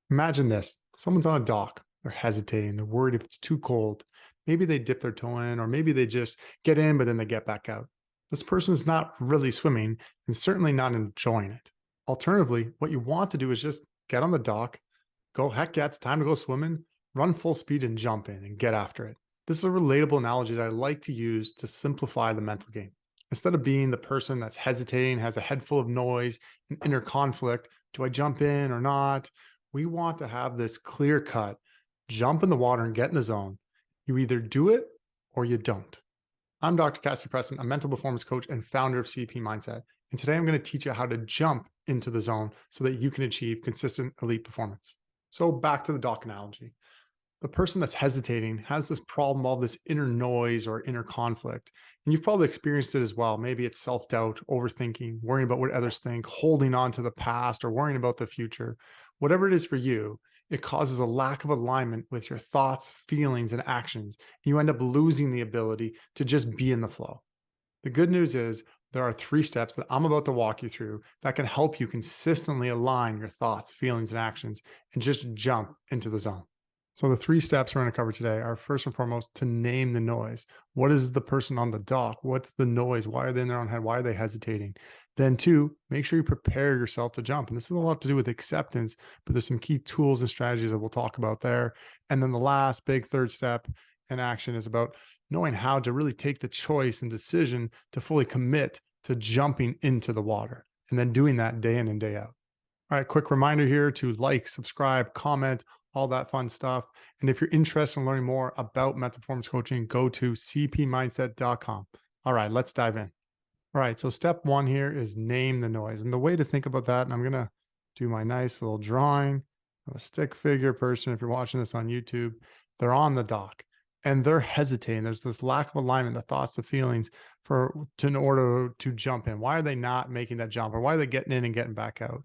Imagine this. Someone's on a dock. They're hesitating. They're worried if it's too cold. Maybe they dip their toe in, or maybe they just get in, but then they get back out. This person's not really swimming and certainly not enjoying it. Alternatively, what you want to do is just get on the dock, go, heck yeah, it's time to go swimming, run full speed and jump in and get after it. This is a relatable analogy that I like to use to simplify the mental game. Instead of being the person that's hesitating, has a head full of noise and inner conflict, do I jump in or not? We want to have this clear cut, jump in the water and get in the zone. You either do it or you don't. I'm Dr. Cassie Preston, a mental performance coach and founder of CP Mindset. And today I'm going to teach you how to jump into the zone so that you can achieve consistent elite performance. So back to the dock analogy. The person that's hesitating has this problem of this inner noise or inner conflict. And you've probably experienced it as well. Maybe it's self-doubt, overthinking, worrying about what others think, holding on to the past, or worrying about the future. Whatever it is for you, it causes a lack of alignment with your thoughts, feelings, and actions. You end up losing the ability to just be in the flow. The good news is there are 3 steps that I'm about to walk you through that can help you consistently align your thoughts, feelings, and actions and just jump into the zone. So the 3 steps we're going to cover today are first and foremost to name the noise. What is the person on the dock? What's the noise? Why are they in their own head? Why are they hesitating? Then 2, make sure you prepare yourself to jump. And this has a lot to do with acceptance, but there's some key tools and strategies that we'll talk about there. And then the last big third step in action is about knowing how to really take the choice and decision to fully commit to jumping into the water and then doing that day in and day out. All right, quick reminder here to like, subscribe, comment, all that fun stuff. And if you're interested in learning more about mental performance coaching, go to cpmindset.com. All right, let's dive in. All right, so step 1 here is name the noise. And the way to think about that, and I'm going to do my nice little drawing of a stick figure person. If you're watching this on YouTube, they're on the dock and they're hesitating. There's this lack of alignment, the thoughts, the feelings in order to jump in. Why are they not making that jump, or why are they getting in and getting back out?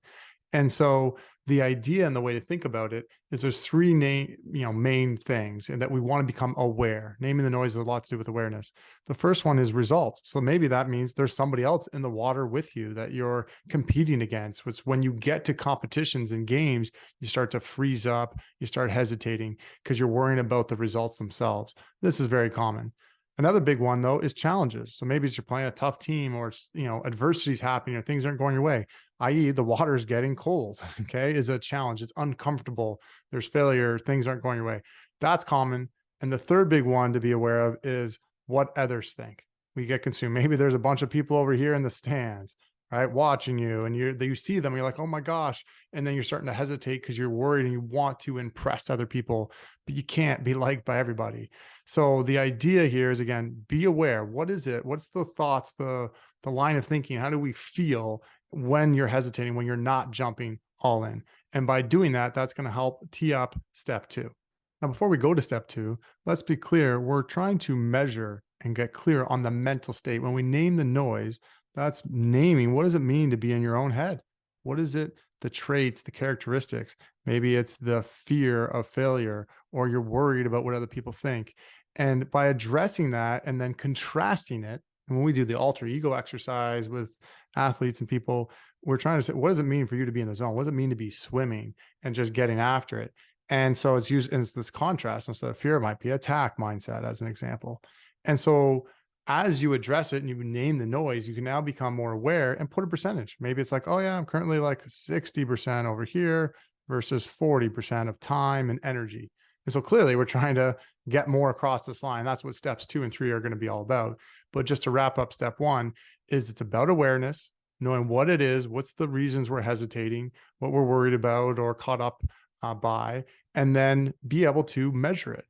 And so the idea and the way to think about it is there's 3 main things, and that we want to become aware. Naming the noise has a lot to do with awareness. The first one is results. So maybe that means there's somebody else in the water with you that you're competing against, which when you get to competitions and games, you start to freeze up, you start hesitating because you're worrying about the results themselves. This is very common. Another big one, though, is challenges. So maybe it's you're playing a tough team, or it's, adversity's happening, or things aren't going your way, i.e. the water is getting cold, okay, is a challenge. It's uncomfortable. There's failure. Things aren't going your way. That's common. And the third big one to be aware of is what others think. We get consumed. Maybe there's a bunch of people over here in the stands, right, watching you, and you see them, you're like, oh my gosh. And then you're starting to hesitate because you're worried and you want to impress other people, but you can't be liked by everybody. So the idea here is, again, be aware. What is it? What's the thoughts, the line of thinking? How do we feel when you're hesitating, when you're not jumping all in? And by doing that, that's going to help tee up step 2. Now, before we go to step 2, let's be clear. We're trying to measure and get clear on the mental state. When we name the noise, that's naming, what does it mean to be in your own head? What is it? The traits, the characteristics. Maybe it's the fear of failure, or you're worried about what other people think. And by addressing that and then contrasting it, and when we do the alter ego exercise with athletes and people, we're trying to say, what does it mean for you to be in the zone? What does it mean to be swimming and just getting after it? And so it's this contrast. Instead of fear, it might be attack mindset, as an example. And so as you address it and you name the noise, you can now become more aware and put a percentage. Maybe it's like, oh yeah, I'm currently like 60% over here versus 40% of time and energy. And so clearly we're trying to get more across this line. That's what steps 2 and 3 are going to be all about. But just to wrap up, step 1 is it's about awareness, knowing what it is, what's the reasons we're hesitating, what we're worried about or caught up by, and then be able to measure it,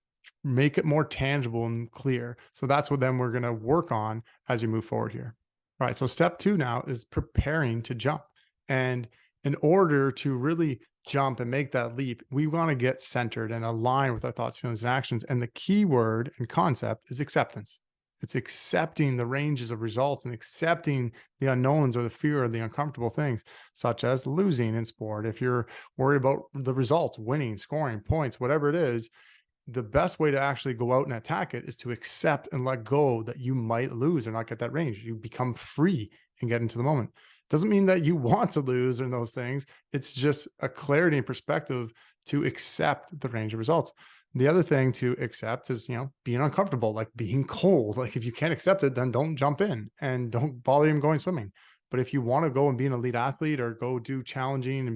make it more tangible and clear. So that's what then we're going to work on as you move forward here. All right. So step 2 now is preparing to jump. And in order to really jump and make that leap, we want to get centered and align with our thoughts, feelings, and actions. And the key word and concept is acceptance. It's accepting the ranges of results and accepting the unknowns or the fear or the uncomfortable things, such as losing in sport. If you're worried about the results, winning, scoring, points, whatever it is, the best way to actually go out and attack it is to accept and let go that you might lose or not get that range. You become free and get into the moment. Doesn't mean that you want to lose in those things. It's just a clarity and perspective to accept the range of results. The other thing to accept is, being uncomfortable, like being cold. Like if you can't accept it, then don't jump in and don't bother even going swimming. But if you want to go and be an elite athlete or go do challenging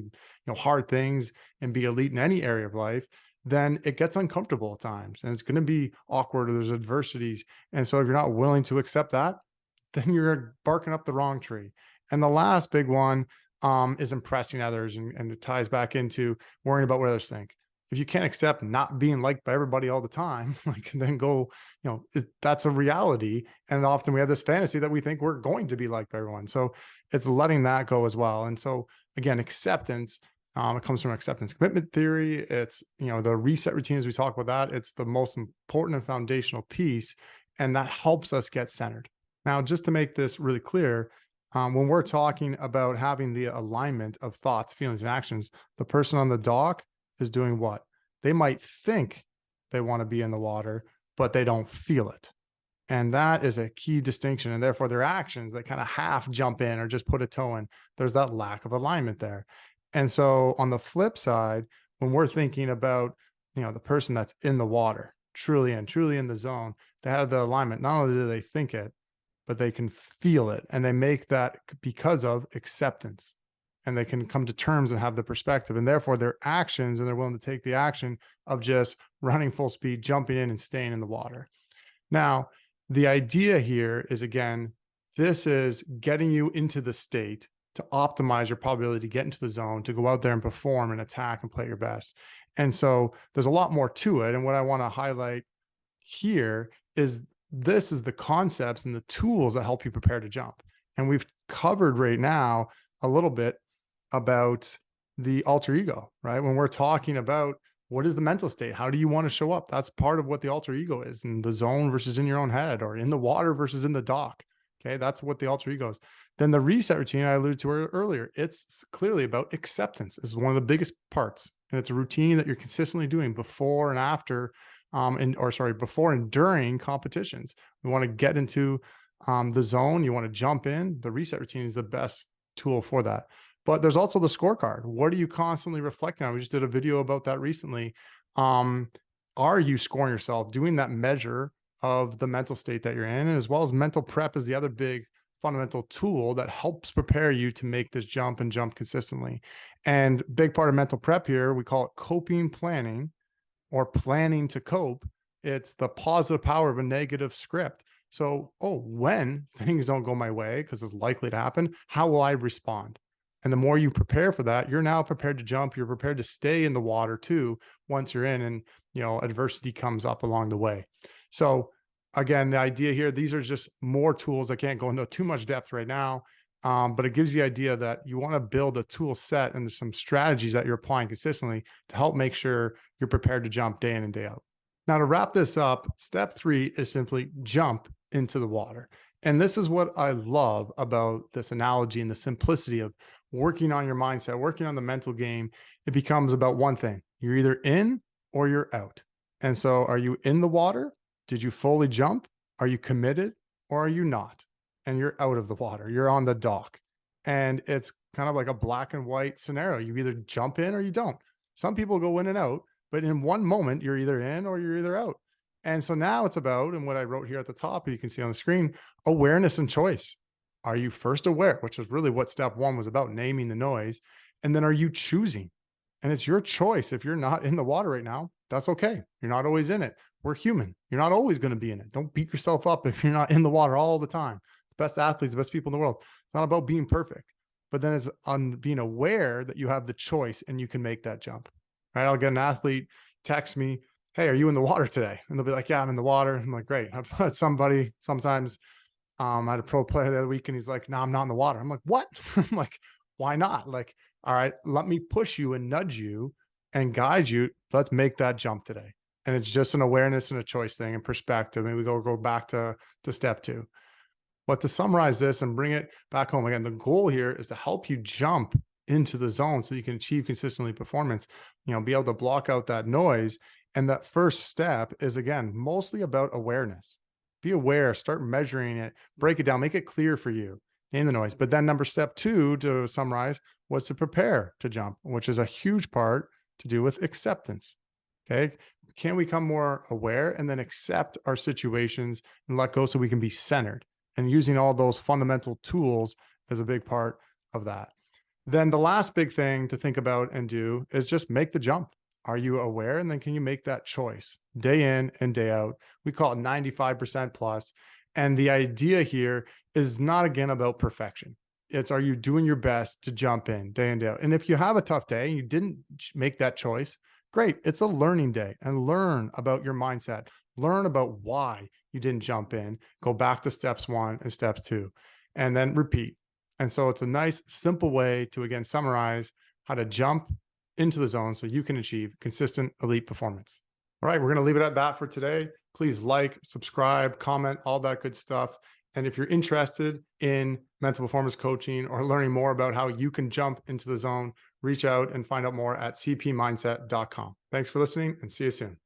and hard things and be elite in any area of life, then it gets uncomfortable at times and it's going to be awkward or there's adversities. And so if you're not willing to accept that, then you're barking up the wrong tree. And the last big one is impressing others, and it ties back into worrying about what others think. If you can't accept not being liked by everybody all the time, like then go, that's a reality. And often we have this fantasy that we think we're going to be liked by everyone. So it's letting that go as well. And so again, acceptance, it comes from acceptance commitment theory. It's, the reset routines, we talk about that. It's the most important and foundational piece. And that helps us get centered. Now, just to make this really clear, when we're talking about having the alignment of thoughts, feelings, and actions, the person on the dock is doing what? They might think they want to be in the water, but they don't feel it. And that is a key distinction. And therefore, their actions, they kind of half jump in or just put a toe in. There's that lack of alignment there. And so on the flip side, when we're thinking about, the person that's in the water, truly in the zone, they have the alignment. Not only do they think it, but they can feel it, and they make that because of acceptance, and they can come to terms and have the perspective, and therefore their actions, and they're willing to take the action of just running full speed, jumping in and staying in the water. Now, the idea here is, again, this is getting you into the state to optimize your probability to get into the zone, to go out there and perform and attack and play your best. And so there's a lot more to it. And what I want to highlight here is this is the concepts and the tools that help you prepare to jump. And we've covered right now a little bit about the alter ego, right? When we're talking about what is the mental state, how do you want to show up? That's part of what the alter ego is, in the zone versus in your own head, or in the water versus in the dock. Okay, that's what the alter ego is. Then the reset routine I alluded to earlier, it's clearly about acceptance is one of the biggest parts. And it's a routine that you're consistently doing before and after before and during competitions. We want to get into the zone. You want to jump in. The reset routine is the best tool for that. But there's also the scorecard. What are you constantly reflecting on? We just did a video about that recently. Are you scoring yourself, doing that measure of the mental state that you're in, and as well as mental prep is the other big fundamental tool that helps prepare you to make this jump and jump consistently. And big part of mental prep here, we call it coping planning, or planning to cope. It's the positive power of a negative script. So, when things don't go my way, because it's likely to happen, how will I respond? And the more you prepare for that, you're now prepared to jump. You're prepared to stay in the water too, once you're in and, adversity comes up along the way. So again, the idea here, these are just more tools. I can't go into too much depth right now. But it gives you the idea that you want to build a tool set and some strategies that you're applying consistently to help make sure you're prepared to jump day in and day out. Now, to wrap this up, step 3 is simply jump into the water. And this is what I love about this analogy and the simplicity of working on your mindset, working on the mental game. It becomes about one thing. You're either in or you're out. And so are you in the water? Did you fully jump? Are you committed or are you not? And you're out of the water. You're on the dock. And it's kind of like a black and white scenario. You either jump in or you don't. Some people go in and out, but in one moment, you're either in or you're either out. And so now it's about, and what I wrote here at the top, you can see on the screen, awareness and choice. Are you first aware, which is really what step 1 was about, naming the noise. And then are you choosing? And it's your choice. If you're not in the water right now, that's okay. You're not always in it. We're human. You're not always going to be in it. Don't beat yourself up if you're not in the water all the time. The best athletes, the best people in the world. It's not about being perfect, but then it's on being aware that you have the choice and you can make that jump. Right? I'll get an athlete text me, "Hey, are you in the water today?" And they'll be like, "Yeah, I'm in the water." I'm like, "Great." I've had somebody sometimes, I had a pro player the other week and he's like, "No, I'm not in the water." I'm like, "What?" I'm like, "Why not?" Like, all right, let me push you and nudge you and guide you. Let's make that jump today. And it's just an awareness and a choice thing and perspective. Maybe we go back to step 2. But to summarize this and bring it back home again, the goal here is to help you jump into the zone so you can achieve consistently performance, be able to block out that noise. And that first step is, again, mostly about awareness. Be aware, start measuring it, break it down, make it clear for you. in the noise. But then step two, to summarize, was to prepare to jump, which is a huge part to do with acceptance. Okay. Can we become more aware and then accept our situations and let go so we can be centered? And using all those fundamental tools is a big part of that. Then the last big thing to think about and do is just make the jump. Are you aware? And then can you make that choice day in and day out? We call it 95% plus. And the idea here is not again about perfection. It's, are you doing your best to jump in day out? And if you have a tough day and you didn't make that choice, great. It's a learning day, and learn about your mindset. Learn about why you didn't jump in. Go back to steps 1 and steps 2, and then repeat. And so it's a nice, simple way to, again, summarize how to jump into the zone so you can achieve consistent elite performance. All right, we're going to leave it at that for today. Please like, subscribe, comment, all that good stuff. And if you're interested in mental performance coaching or learning more about how you can jump into the zone, reach out and find out more at cpmindset.com. Thanks for listening, and see you soon.